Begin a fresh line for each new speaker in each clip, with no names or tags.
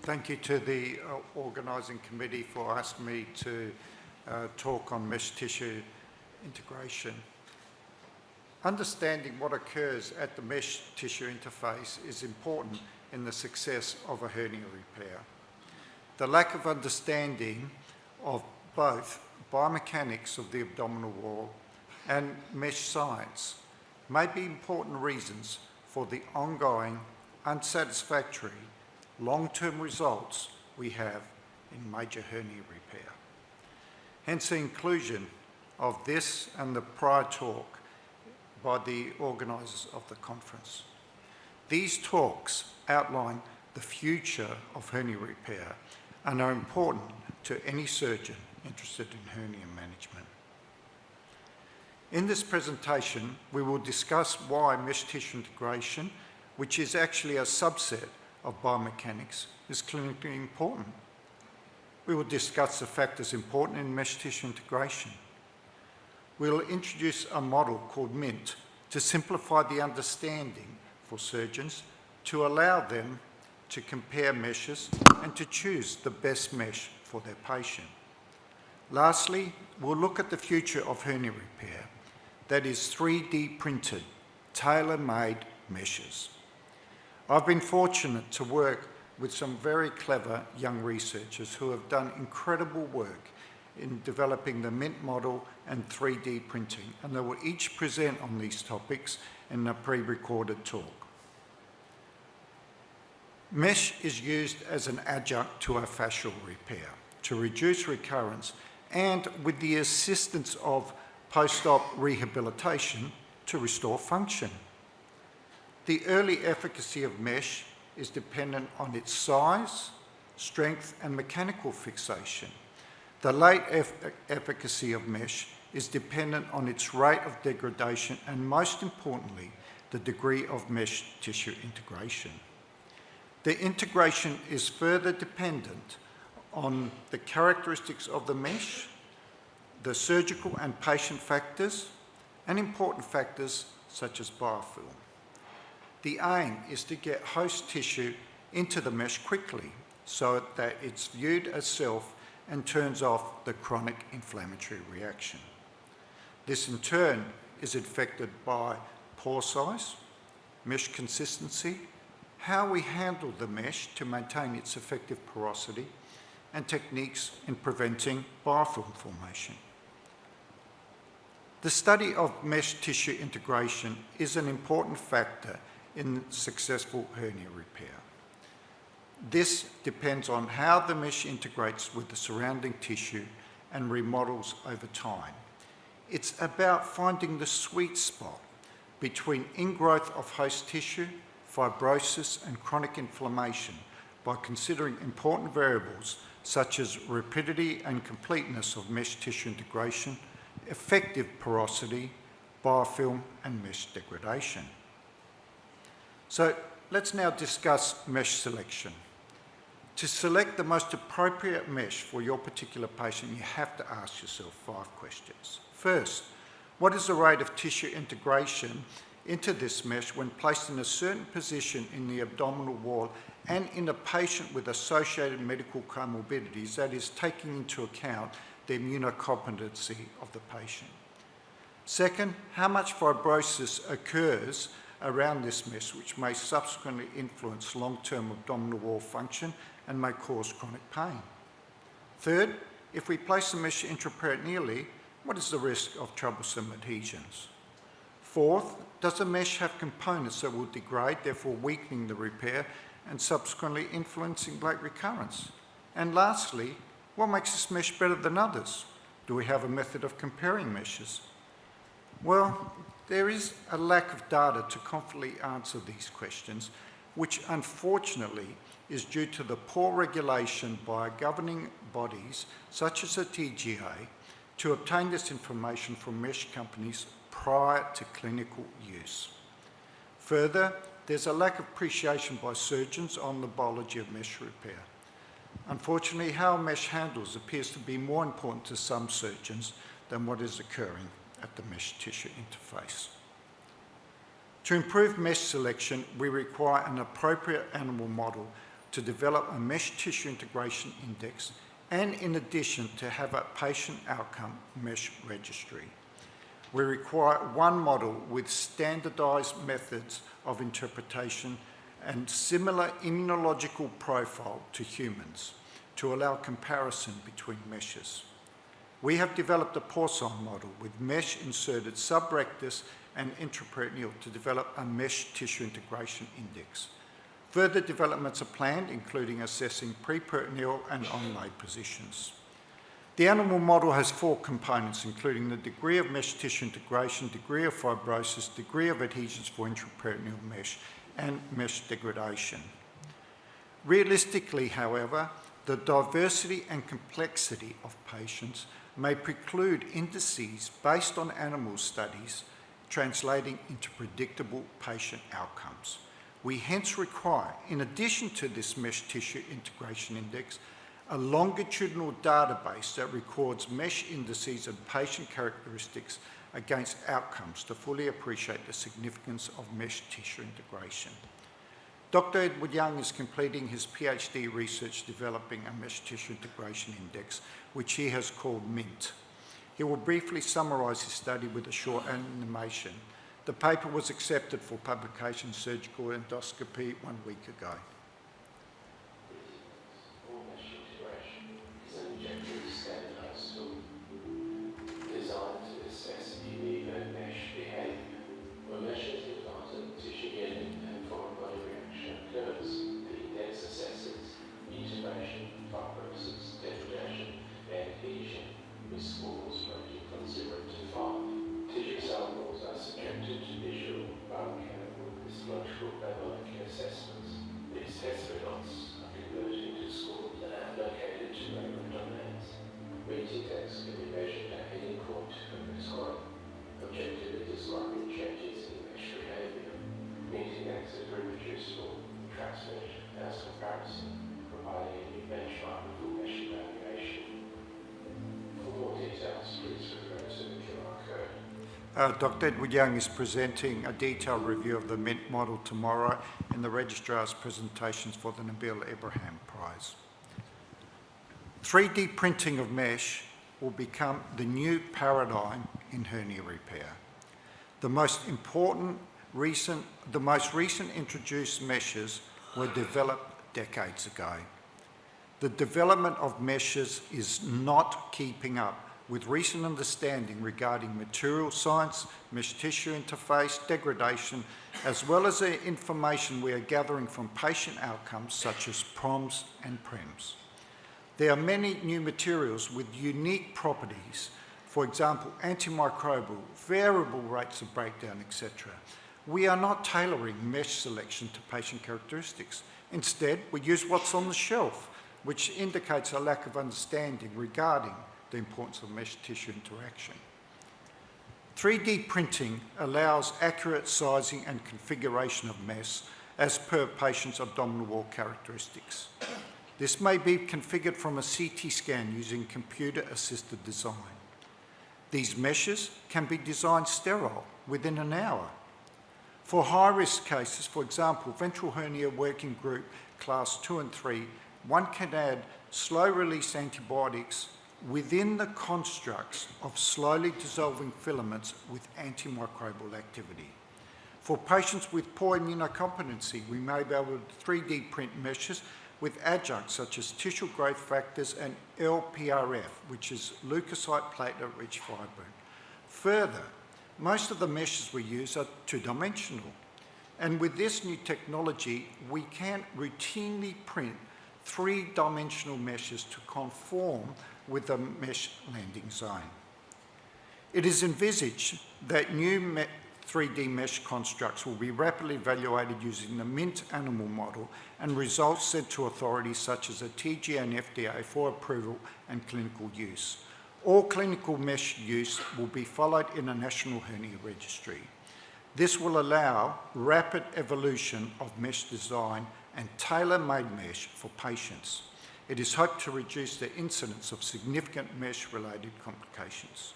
Thank you to the organising committee for asking me to talk on mesh tissue integration. Understanding what occurs at the mesh tissue interface is important in the success of a hernia repair. The lack of understanding of both biomechanics of the abdominal wall and mesh science may be important reasons for the ongoing, unsatisfactory, long-term results we have in major hernia repair. Hence the inclusion of this and the prior talk by the organisers of the conference. These talks outline the future of hernia repair and are important to any surgeon interested in hernia management. In this presentation, we will discuss why mesh tissue integration, which is actually a subset of biomechanics, is clinically important. We will discuss the factors important in mesh tissue integration. We will introduce a model called MINT to simplify the understanding for surgeons to allow them to compare meshes and to choose the best mesh for their patient. Lastly, we'll look at the future of hernia repair, that is 3D printed, tailor-made meshes. I've been fortunate to work with some very clever young researchers who have done incredible work in developing the MINT model and 3D printing, and they will each present on these topics in a pre-recorded talk. Mesh is used as an adjunct to our fascial repair to reduce recurrence and, with the assistance of post-op rehabilitation, to restore function. The early efficacy of mesh is dependent on its size, strength, and mechanical fixation. The late efficacy of mesh is dependent on its rate of degradation and, most importantly, the degree of mesh tissue integration. The integration is further dependent on the characteristics of the mesh, the surgical and patient factors, and important factors such as biofilm. The aim is to get host tissue into the mesh quickly so that it's viewed as self and turns off the chronic inflammatory reaction. This in turn is affected by pore size, mesh consistency, how we handle the mesh to maintain its effective porosity, and techniques in preventing biofilm formation. The study of mesh tissue integration is an important factor in successful hernia repair. This depends on how the mesh integrates with the surrounding tissue and remodels over time. It's about finding the sweet spot between ingrowth of host tissue, fibrosis, and chronic inflammation by considering important variables such as rapidity and completeness of mesh tissue integration, effective porosity, biofilm, and mesh degradation. So let's now discuss mesh selection. To select the most appropriate mesh for your particular patient, you have to ask yourself 5 questions. First, what is the rate of tissue integration into this mesh when placed in a certain position in the abdominal wall and in a patient with associated medical comorbidities, that is, taking into account the immunocompetency of the patient? Second, how much fibrosis occurs around this mesh, which may subsequently influence long-term abdominal wall function and may cause chronic pain? Third, if we place the mesh intraperitoneally, what is the risk of troublesome adhesions? Fourth, does the mesh have components that will degrade, therefore weakening the repair and subsequently influencing late recurrence? And lastly, what makes this mesh better than others? Do we have a method of comparing meshes? Well, there is a lack of data to confidently answer these questions, which unfortunately is due to the poor regulation by governing bodies such as the TGA to obtain this information from mesh companies prior to clinical use. Further, there's a lack of appreciation by surgeons on the biology of mesh repair. Unfortunately, how a mesh handles appears to be more important to some surgeons than what is occurring at the mesh tissue interface. To improve mesh selection, we require an appropriate animal model to develop a mesh tissue integration index and in addition to have a patient outcome mesh registry. We require one model with standardised methods of interpretation and similar immunological profile to humans to allow comparison between meshes. We have developed a porcine model with mesh inserted subrectus and intraperitoneal to develop a mesh tissue integration index. Further developments are planned, including assessing preperitoneal and onlay positions. The animal model has 4 components, including the degree of mesh tissue integration, degree of fibrosis, degree of adhesions for intraperitoneal mesh, and mesh degradation. Realistically, however, the diversity and complexity of patients may preclude indices based on animal studies translating into predictable patient outcomes. We hence require, in addition to this mesh tissue integration index, a longitudinal database that records mesh indices and patient characteristics against outcomes to fully appreciate the significance of mesh tissue integration. Dr. Edward Young is completing his PhD research developing a mesh tissue integration index, which he has called MINT. He will briefly summarise his study with a short animation. The paper was accepted for publication in Surgical Endoscopy 1 week ago. Dr. Edward Young is presenting a detailed review of the MINT model tomorrow in the Registrar's presentations for the Nabil Ibrahim Prize. 3D printing of mesh will become the new paradigm in hernia repair. The most recent introduced meshes were developed decades ago. The development of meshes is not keeping up with recent understanding regarding material science, mesh tissue interface, degradation, as well as the information we are gathering from patient outcomes such as PROMs and PREMs. There are many new materials with unique properties, for example, antimicrobial, variable rates of breakdown, etc. We are not tailoring mesh selection to patient characteristics. Instead, we use what's on the shelf, which indicates a lack of understanding regarding the importance of mesh tissue interaction. 3D printing allows accurate sizing and configuration of mesh as per patient's abdominal wall characteristics. This may be configured from a CT scan using computer-assisted design. These meshes can be designed sterile within an hour. For high-risk cases, for example, ventral hernia working group class 2 and 3, one can add slow-release antibiotics within the constructs of slowly dissolving filaments with antimicrobial activity. For patients with poor immunocompetency, we may be able to 3D print meshes with adjuncts such as tissue growth factors and LPRF, which is leukocyte platelet-rich fibrin. Further, most of the meshes we use are two-dimensional. And with this new technology, we can routinely print 3-dimensional meshes to conform with the mesh landing zone. It is envisaged that new 3D mesh constructs will be rapidly evaluated using the MINT animal model and results sent to authorities such as the TGA and FDA for approval and clinical use. All clinical mesh use will be followed in a national hernia registry. This will allow rapid evolution of mesh design and tailor-made mesh for patients. It is hoped to reduce the incidence of significant mesh-related complications.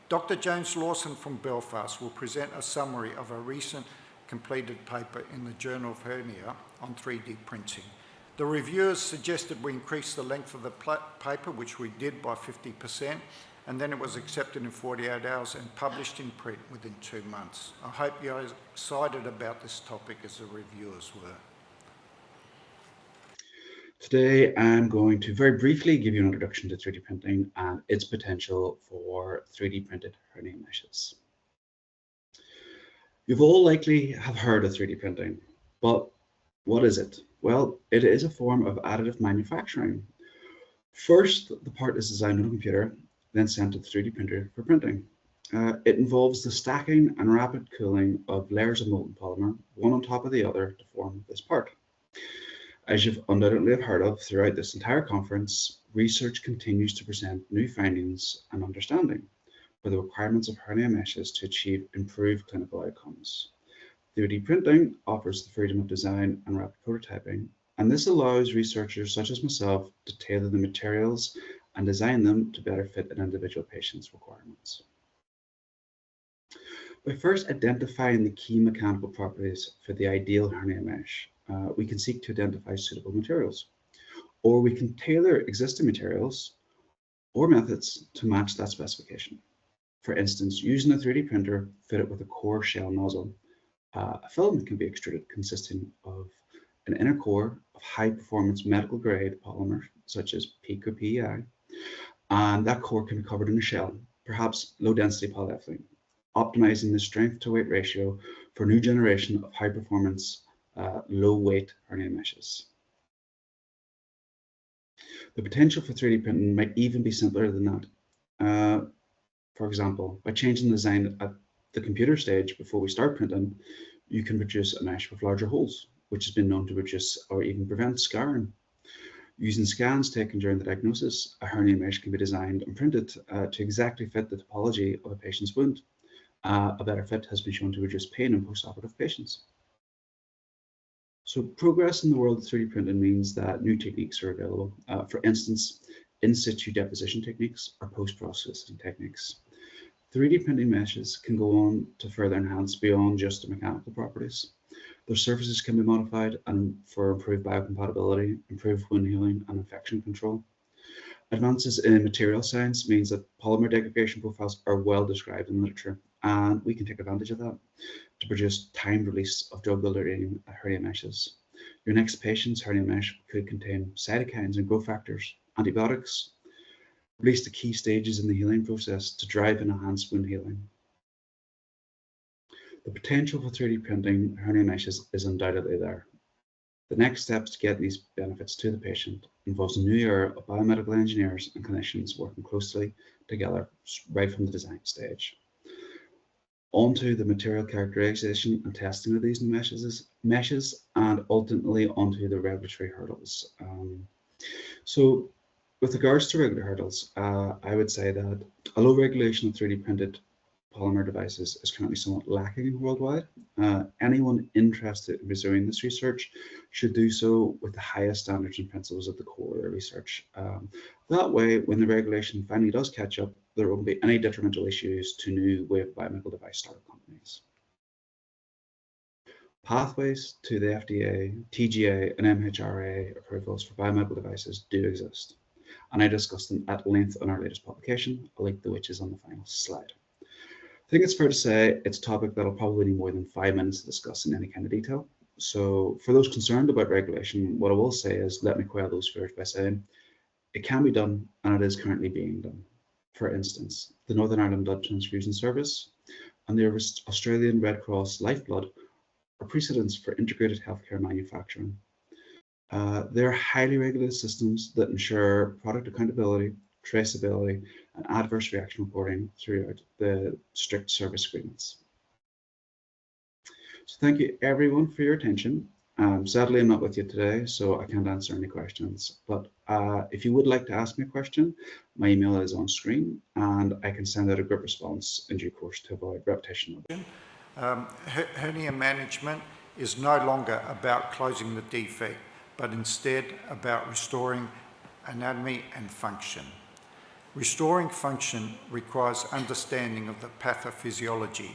Dr. James Lawson from Belfast will present a summary of a recent completed paper in the Journal of Hernia on 3D printing. The reviewers suggested we increase the length of the paper, which we did by 50%, and then it was accepted in 48 hours and published in print within 2 months. I hope you're as excited about this topic as the reviewers were.
Today, I'm going to very briefly give you an introduction to 3D printing and its potential for 3D printed hernia meshes. You've all likely have heard of 3D printing, but what is it? Well, it is a form of additive manufacturing. First, the part is designed on a computer, then sent to the 3D printer for printing. It involves the stacking and rapid cooling of layers of molten polymer, one on top of the other, to form this part. As you've undoubtedly have heard of throughout this entire conference, research continues to present new findings and understanding for the requirements of hernia meshes to achieve improved clinical outcomes. 3D printing offers the freedom of design and rapid prototyping, and this allows researchers such as myself to tailor the materials and design them to better fit an individual patient's requirements. By first identifying the key mechanical properties for the ideal hernia mesh, we can seek to identify suitable materials, or we can tailor existing materials or methods to match that specification. For instance, using a 3D printer fitted with a core shell nozzle, a film can be extruded consisting of an inner core of high-performance medical-grade polymer, such as PEEK or PEI, and that core can be covered in a shell, perhaps low-density polyethylene, optimizing the strength-to-weight ratio for a new generation of high-performance, low-weight hernia meshes. The potential for 3D printing might even be simpler than that. For example, by changing the design at the computer stage before we start printing, you can produce a mesh with larger holes, which has been known to reduce or even prevent scarring. Using scans taken during the diagnosis, a hernia mesh can be designed and printed to exactly fit the topology of a patient's wound. A better fit has been shown to reduce pain in post-operative patients. So progress in the world of 3D printing means that new techniques are available. For instance, in situ deposition techniques or post-processing techniques. 3D printing meshes can go on to further enhance beyond just the mechanical properties. Their surfaces can be modified and for improved biocompatibility, improved wound healing, and infection control. Advances in material science means that polymer degradation profiles are well described in literature, and we can take advantage of that to produce timed release of drug-eluting hernia meshes. Your next patient's hernia mesh could contain cytokines and growth factors, antibiotics, release the key stages in the healing process to drive and enhance wound healing. The potential for 3D printing hernia meshes is undoubtedly there. The next steps to get these benefits to the patient involves a new era of biomedical engineers and clinicians working closely together right from the design stage. Onto the material characterization and testing of these new meshes and ultimately onto the regulatory hurdles. So with regards to regulatory hurdles, I would say that although regulation of 3D printed polymer devices is currently somewhat lacking worldwide, anyone interested in pursuing this research should do so with the highest standards and principles at the core of their research. That way, when the regulation finally does catch up, there won't be any detrimental issues to new wave biomedical device startup companies. Pathways to the FDA, TGA, and MHRA approvals for biomedical devices do exist, and I discussed them at length on our latest publication, a link to which is on the final slide. I think it's fair to say it's a topic that'll probably need more than 5 minutes to discuss in any kind of detail. So for those concerned about regulation, what I will say is let me quell those fears by saying it can be done and it is currently being done. For instance, the Northern Ireland Blood Transfusion Service and the Australian Red Cross Lifeblood are precedents for integrated healthcare manufacturing. They're highly regulated systems that ensure product accountability, traceability, and adverse reaction reporting throughout the strict service agreements. So thank you everyone for your attention. Sadly, I'm not with you today, so I can't answer any questions. But if you would like to ask me a question, my email is on screen, and I can send out a group response in due course to avoid repetition.
Hernia management is no longer about closing the defect, but instead about restoring anatomy and function. Restoring function requires understanding of the pathophysiology,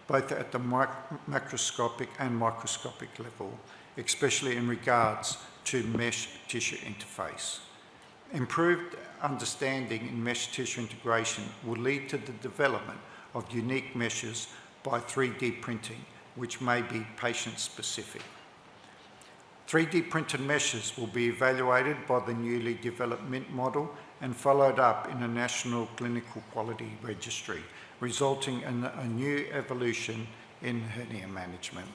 both at the macroscopic and microscopic level, especially in regards to mesh tissue interface. Improved understanding in mesh tissue integration will lead to the development of unique meshes by 3D printing, which may be patient-specific. 3D printed meshes will be evaluated by the newly developed MINT model and followed up in a national clinical quality registry, resulting in a new evolution in hernia management.